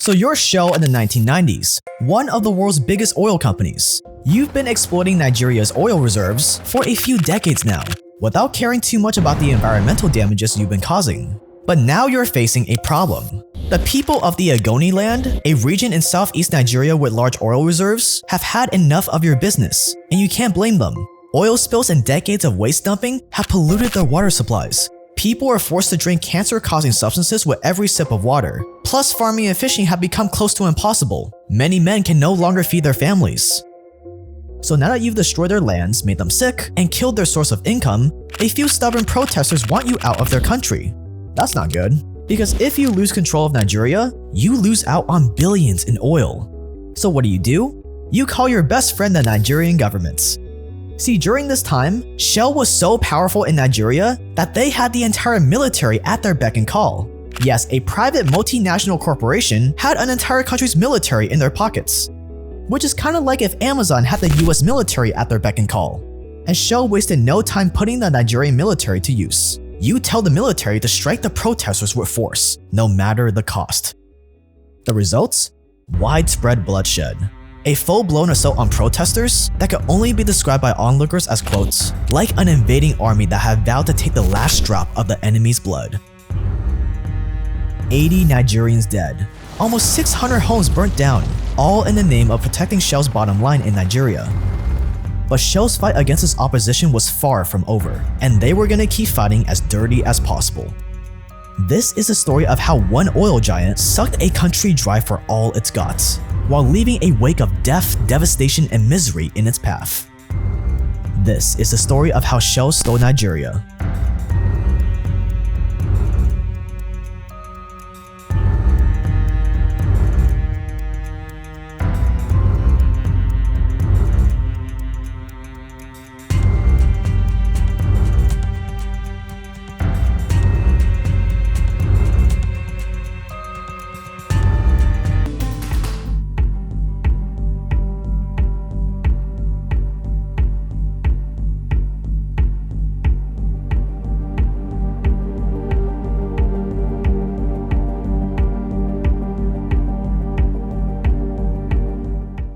So you're Shell in the 1990s, one of the world's biggest oil companies. You've been exploiting Nigeria's oil reserves for a few decades now, without caring too much about the environmental damages you've been causing. But now you're facing a problem. The people of the Ogoni land, a region in southeast Nigeria with large oil reserves, have had enough of your business, and you can't blame them. Oil spills and decades of waste dumping have polluted their water supplies. People are forced to drink cancer-causing substances with every sip of water. Plus, farming and fishing have become close to impossible. Many men can no longer feed their families. So now that you've destroyed their lands, made them sick, and killed their source of income, a few stubborn protesters want you out of their country. That's not good, because if you lose control of Nigeria, you lose out on billions in oil. So what do? You call your best friend the Nigerian government. See, during this time, Shell was so powerful in Nigeria that they had the entire military at their beck and call. Yes, a private multinational corporation had an entire country's military in their pockets. Which is kind of like if Amazon had the US military at their beck and call. And Shell wasted no time putting the Nigerian military to use. You tell the military to strike the protesters with force, no matter the cost. The results? Widespread bloodshed. A full-blown assault on protesters that could only be described by onlookers as, quotes, like an invading army that had vowed to take the last drop of the enemy's blood. 80 Nigerians dead. Almost 600 homes burnt down, all in the name of protecting Shell's bottom line in Nigeria. But Shell's fight against its opposition was far from over, and they were gonna keep fighting as dirty as possible. This is the story of how one oil giant sucked a country dry for all it's got, while leaving a wake of death, devastation, and misery in its path. This is the story of how Shell stole Nigeria.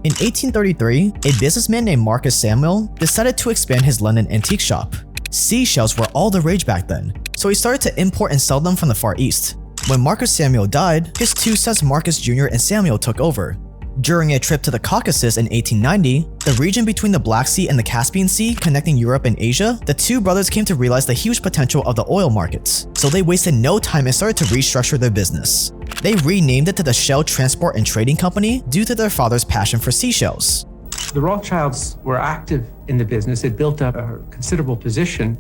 In 1833, a businessman named Marcus Samuel decided to expand his London antique shop. Seashells were all the rage back then, so he started to import and sell them from the Far East. When Marcus Samuel died, his two sons Marcus Jr. and Samuel took over. During a trip to the Caucasus in 1890, the region between the Black Sea and the Caspian Sea connecting Europe and Asia, the two brothers came to realize the huge potential of the oil markets, so they wasted no time and started to restructure their business. They renamed it to the Shell Transport and Trading Company due to their father's passion for seashells. The Rothschilds were active in the business. It built up a considerable position.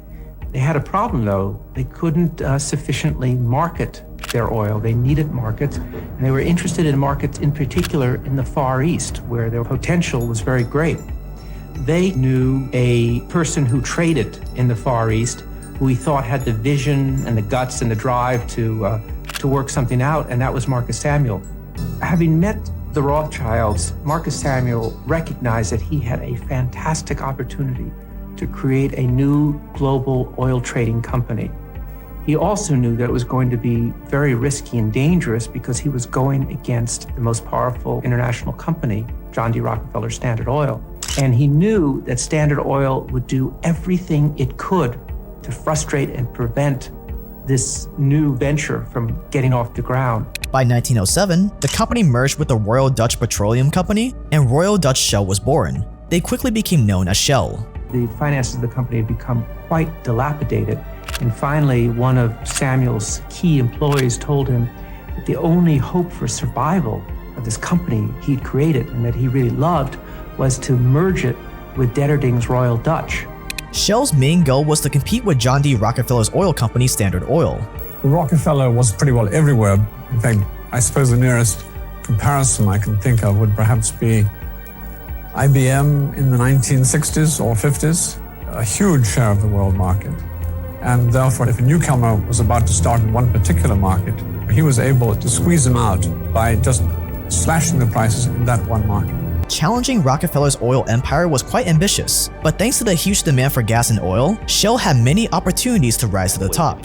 They had a problem though. They couldn't sufficiently market their oil. They needed markets, and they were interested in markets in particular in the Far East, where their potential was very great. They knew a person who traded in the Far East, who he thought had the vision and the guts and the drive to work something out, and that was Marcus Samuel. Having met the Rothschilds, Marcus Samuel recognized that he had a fantastic opportunity to create a new global oil trading company. He also knew that it was going to be very risky and dangerous because he was going against the most powerful international company, John D. Rockefeller Standard Oil. And he knew that Standard Oil would do everything it could to frustrate and prevent this new venture from getting off the ground. By 1907, the company merged with the Royal Dutch Petroleum Company, and Royal Dutch Shell was born. They quickly became known as Shell. The finances of the company had become quite dilapidated, and finally one of Samuel's key employees told him that the only hope for survival of this company he'd created and that he really loved was to merge it with Detterding's Royal Dutch. Shell's main goal was to compete with John D. Rockefeller's oil company, Standard Oil. Rockefeller was pretty well everywhere. In fact, I suppose the nearest comparison I can think of would perhaps be IBM in the 1960s or 50s, a huge share of the world market. And therefore, if a newcomer was about to start in one particular market, he was able to squeeze them out by just slashing the prices in that one market. Challenging Rockefeller's oil empire was quite ambitious, but thanks to the huge demand for gas and oil, Shell had many opportunities to rise to the top.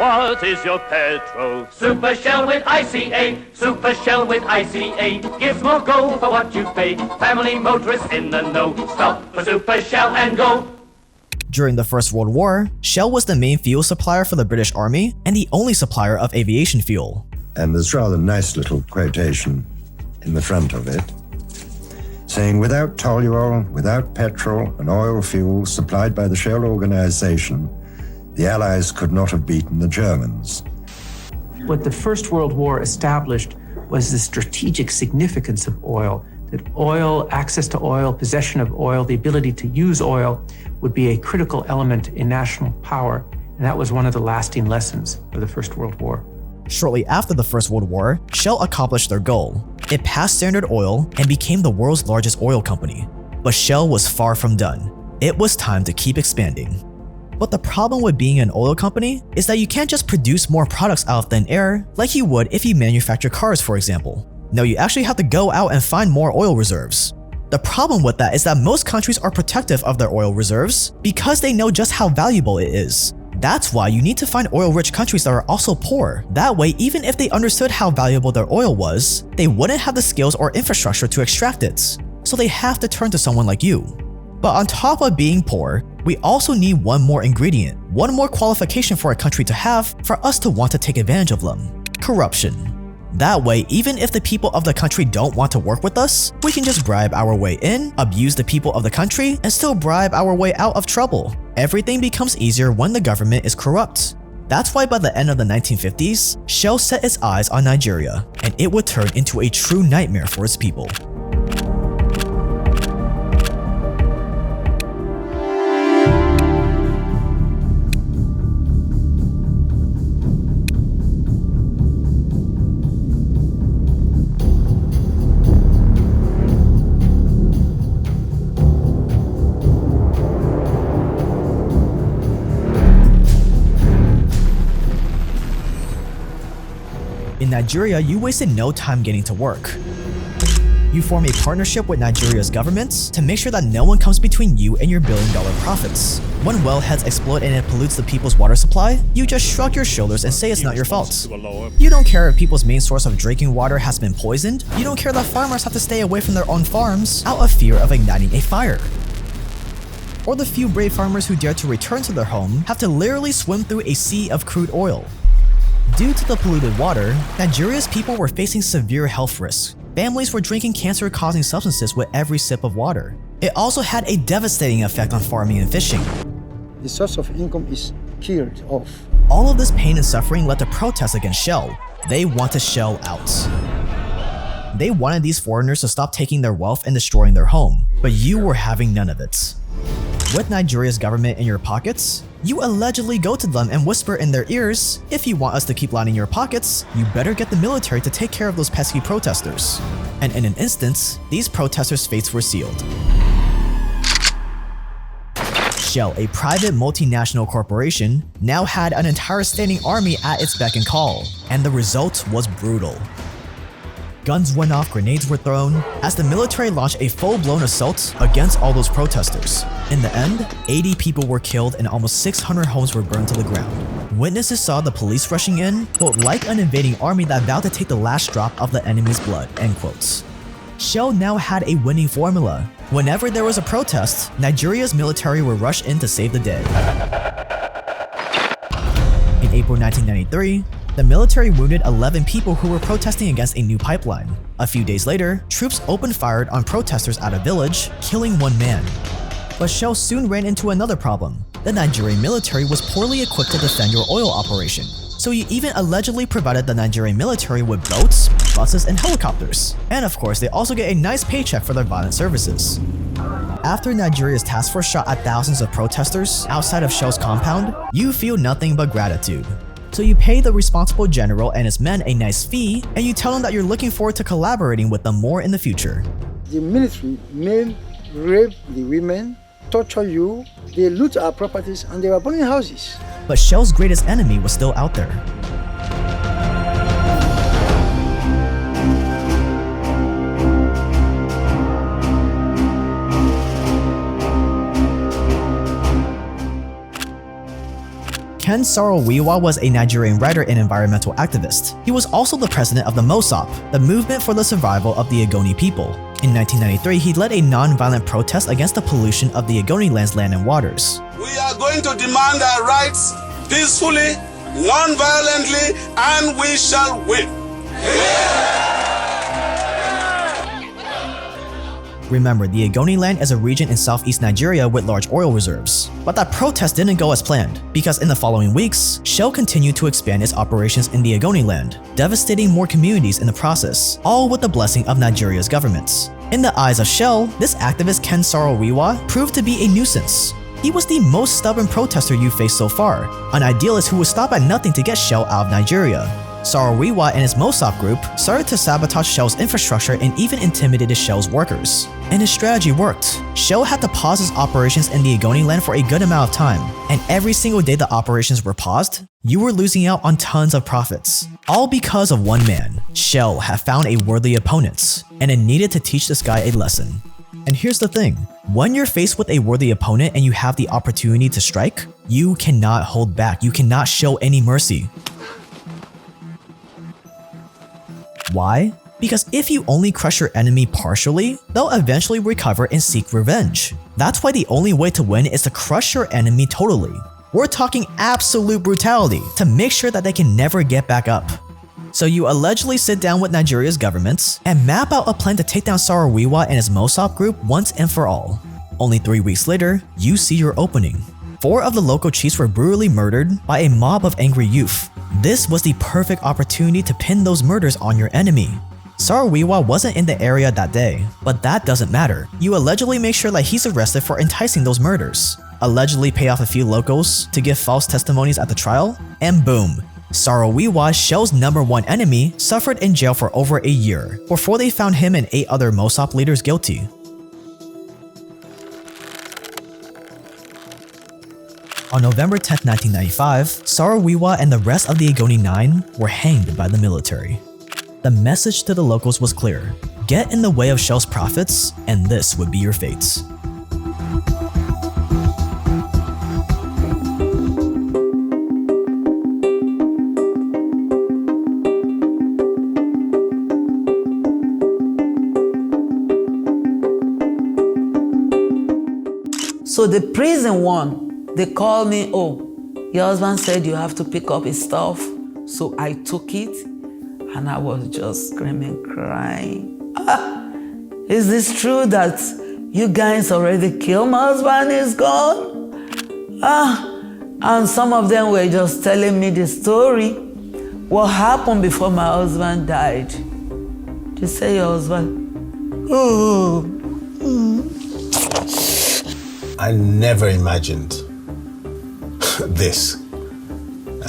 What is your petrol? Super Shell with ICA, Super Shell with ICA, gives more go for what you pay. Family motorists in the know, stop for Super Shell and go. During the First World War, Shell was the main fuel supplier for the British Army and the only supplier of aviation fuel. And there's a rather nice little quotation in the front of it, saying, without toluol, without petrol and oil fuel supplied by the Shell organization, the Allies could not have beaten the Germans. What the First World War established was the strategic significance of oil, that oil, access to oil, possession of oil, the ability to use oil would be a critical element in national power. And that was one of the lasting lessons of the First World War. Shortly after the First World War, Shell accomplished their goal. It passed Standard Oil and became the world's largest oil company. But Shell was far from done. It was time to keep expanding. But the problem with being an oil company is that you can't just produce more products out of thin air like you would if you manufacture cars, for example. No, you actually have to go out and find more oil reserves. The problem with that is that most countries are protective of their oil reserves because they know just how valuable it is. That's why you need to find oil-rich countries that are also poor. That way, even if they understood how valuable their oil was, they wouldn't have the skills or infrastructure to extract it. So they have to turn to someone like you. But on top of being poor, we also need one more ingredient, one more qualification for a country to have for us to want to take advantage of them: corruption. That way, even if the people of the country don't want to work with us, we can just bribe our way in, abuse the people of the country, and still bribe our way out of trouble. Everything becomes easier when the government is corrupt. That's why by the end of the 1950s, Shell set its eyes on Nigeria, and it would turn into a true nightmare for its people. In Nigeria, you wasted no time getting to work. You form a partnership with Nigeria's government to make sure that no one comes between you and your billion-dollar profits. When wellheads explode and it pollutes the people's water supply, you just shrug your shoulders and say it's not your fault. You don't care if people's main source of drinking water has been poisoned. You don't care that farmers have to stay away from their own farms out of fear of igniting a fire. Or the few brave farmers who dare to return to their home have to literally swim through a sea of crude oil. Due to the polluted water, Nigeria's people were facing severe health risks. Families were drinking cancer-causing substances with every sip of water. It also had a devastating effect on farming and fishing. The source of income is killed off. All of this pain and suffering led to protests against Shell. They wanted Shell out. They wanted these foreigners to stop taking their wealth and destroying their home, but you were having none of it. With Nigeria's government in your pockets, you allegedly go to them and whisper in their ears, if you want us to keep lining your pockets, you better get the military to take care of those pesky protesters. And in an instant, these protesters' fates were sealed. Shell, a private multinational corporation, now had an entire standing army at its beck and call, and the result was brutal. Guns went off, grenades were thrown, as the military launched a full-blown assault against all those protesters. In the end, 80 people were killed and almost 600 homes were burned to the ground. Witnesses saw the police rushing in, quote, like an invading army that vowed to take the last drop of the enemy's blood, end quotes. Shell now had a winning formula. Whenever there was a protest, Nigeria's military would rush in to save the day. In April 1993, the military wounded 11 people who were protesting against a new pipeline. A few days later, troops opened fire on protesters at a village, killing one man. But Shell soon ran into another problem. The Nigerian military was poorly equipped to defend your oil operation. So you even allegedly provided the Nigerian military with boats, buses, and helicopters. And of course, they also get a nice paycheck for their violent services. After Nigeria's task force shot at thousands of protesters outside of Shell's compound, you feel nothing but gratitude. So you pay the responsible general and his men a nice fee, and you tell them that you're looking forward to collaborating with them more in the future. The military may rape the women, torture you, they loot our properties, and they were burning houses. But Shell's greatest enemy was still out there. Ken Saro-Wiwa was a Nigerian writer and environmental activist. He was also the president of the MOSOP, the Movement for the Survival of the Ogoni People. In 1993, he led a non-violent protest against the pollution of the Ogoni land's land and waters. We are going to demand our rights peacefully, non-violently, and we shall win. Remember, the Ogoni land is a region in southeast Nigeria with large oil reserves. But that protest didn't go as planned, because in the following weeks, Shell continued to expand its operations in the Ogoni land, devastating more communities in the process, all with the blessing of Nigeria's governments. In the eyes of Shell, this activist Ken Saro-Wiwa proved to be a nuisance. He was the most stubborn protester you faced so far, an idealist who would stop at nothing to get Shell out of Nigeria. Saro-Wiwa and his MOSOP group started to sabotage Shell's infrastructure and even intimidated Shell's workers. And his strategy worked. Shell had to pause its operations in the Ogoni land for a good amount of time, and every single day the operations were paused, you were losing out on tons of profits. All because of one man. Shell had found a worthy opponent, and it needed to teach this guy a lesson. And here's the thing, when you're faced with a worthy opponent and you have the opportunity to strike, you cannot hold back, you cannot show any mercy. Why? Because if you only crush your enemy partially, they'll eventually recover and seek revenge. That's why the only way to win is to crush your enemy totally. We're talking absolute brutality to make sure that they can never get back up. So you allegedly sit down with Nigeria's government and map out a plan to take down Saro-Wiwa and his MOSOP group once and for all. Only 3 weeks later, you see your opening. 4 of the local chiefs were brutally murdered by a mob of angry youth. This was the perfect opportunity to pin those murders on your enemy. Saro-Wiwa wasn't in the area that day, but that doesn't matter. You allegedly make sure that he's arrested for enticing those murders, allegedly pay off a few locals to give false testimonies at the trial, and boom. Saro-Wiwa, Shell's #1 enemy, suffered in jail for over a year before they found him and 8 other MOSOP leaders guilty. On November 10, 1995, Saro-Wiwa and the rest of the Ogoni 9 were hanged by the military. The message to the locals was clear: get in the way of Shell's profits, and this would be your fate. So the prison one, they called me, oh, your husband said you have to pick up his stuff. So I took it and I was just screaming, crying. Is this true that you guys already killed my husband, he's gone? And some of them were just telling me the story, what happened before my husband died. They say your husband, oh. I never imagined this,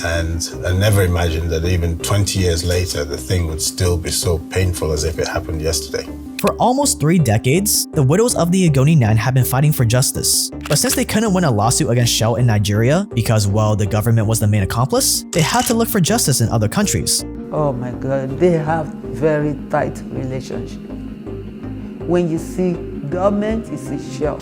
and I never imagined that even 20 years later the thing would still be so painful as if it happened yesterday. For almost 3 decades, the widows of the Ogoni 9 have been fighting for justice. But since they couldn't win a lawsuit against Shell in Nigeria because, well, the government was the main accomplice, they had to look for justice in other countries. Oh my God, they have very tight relationship. When you see government, you see Shell.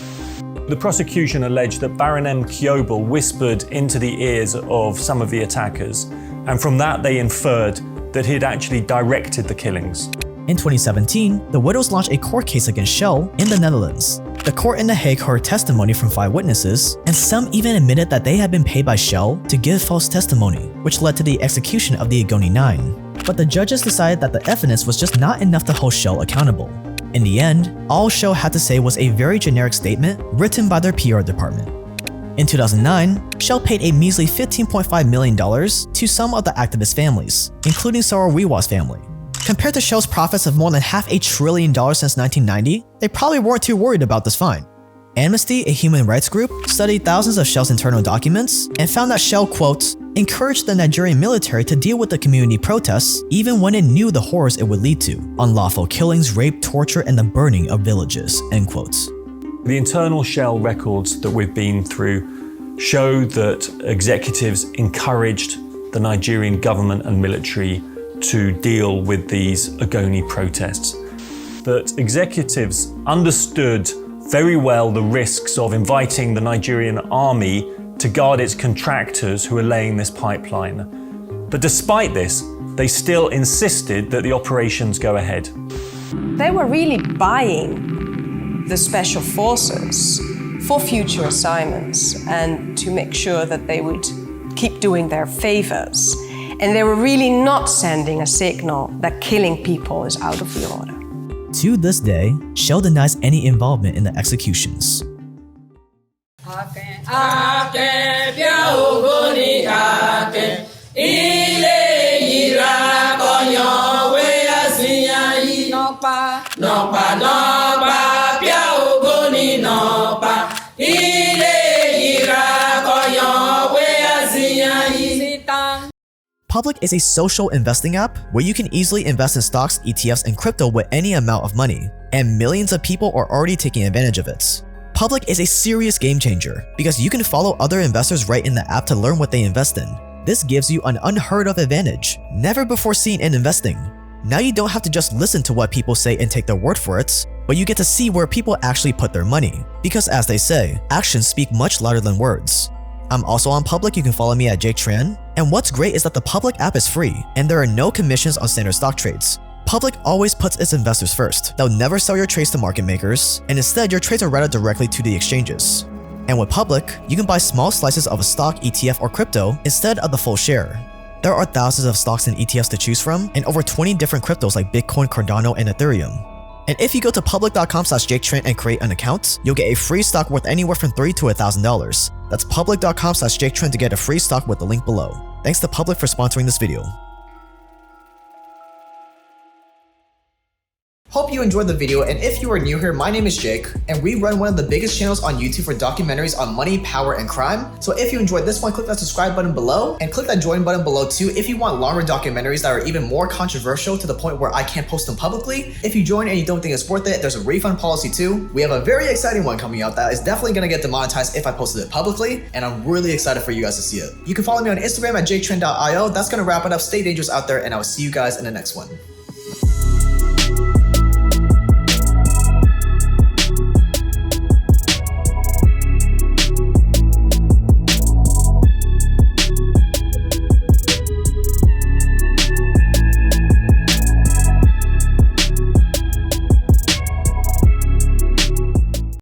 The prosecution alleged that Baron M. Kiobel whispered into the ears of some of the attackers, and from that they inferred that he had actually directed the killings. In 2017, the widows launched a court case against Shell in the Netherlands. The court in The Hague heard testimony from 5 witnesses, and some even admitted that they had been paid by Shell to give false testimony, which led to the execution of the Ogoni 9. But the judges decided that the evidence was just not enough to hold Shell accountable. In the end, all Shell had to say was a very generic statement written by their PR department. In 2009, Shell paid a measly $15.5 million to some of the activist families, including Saro-Wiwa's family. Compared to Shell's profits of more than $500 billion since 1990, they probably weren't too worried about this fine. Amnesty, a human rights group, studied thousands of Shell's internal documents and found that Shell, quote, encouraged the Nigerian military to deal with the community protests even when it knew the horrors it would lead to: unlawful killings, rape, torture, and the burning of villages, end quotes. The internal Shell records that we've been through show that executives encouraged the Nigerian government and military to deal with these Ogoni protests. That executives understood very well the risks of inviting the Nigerian army to guard its contractors who are laying this pipeline. But despite this, they still insisted that the operations go ahead. They were really buying the special forces for future assignments and to make sure that they would keep doing their favors. And they were really not sending a signal that killing people is out of the order. To this day, Shell denies any involvement in the executions. Public is a social investing app where you can easily invest in stocks, ETFs, and crypto with any amount of money, and millions of people are already taking advantage of it. Public is a serious game changer because you can follow other investors right in the app to learn what they invest in. This gives you an unheard of advantage, never before seen in investing. Now you don't have to just listen to what people say and take their word for it, but you get to see where people actually put their money. Because as they say, actions speak much louder than words. I'm also on Public, you can follow me at Jake Tran. And what's great is that the Public app is free, and there are no commissions on standard stock trades. Public always puts its investors first. They'll never sell your trades to market makers, and instead your trades are routed directly to the exchanges. And with Public, you can buy small slices of a stock, ETF, or crypto instead of the full share. There are thousands of stocks and ETFs to choose from, and over 20 different cryptos like Bitcoin, Cardano, and Ethereum. And if you go to public.com/JakeTran and create an account, you'll get a free stock worth anywhere from $3 to $1,000. That's public.com/JakeTran to get a free stock with the link below. Thanks to Public for sponsoring this video. Hope you enjoyed the video, and if you are new here, my name is Jake, and we run one of the biggest channels on YouTube for documentaries on money, power, and crime. So if you enjoyed this one, click that subscribe button below, and click that join button below too if you want longer documentaries that are even more controversial to the point where I can't post them publicly. If you join and you don't think it's worth it, there's a refund policy too. We have a very exciting one coming out that is definitely gonna get demonetized if I posted it publicly, and I'm really excited for you guys to see it. You can follow me on Instagram at jaketrend.io. That's gonna wrap it up. Stay dangerous out there, and I will see you guys in the next one.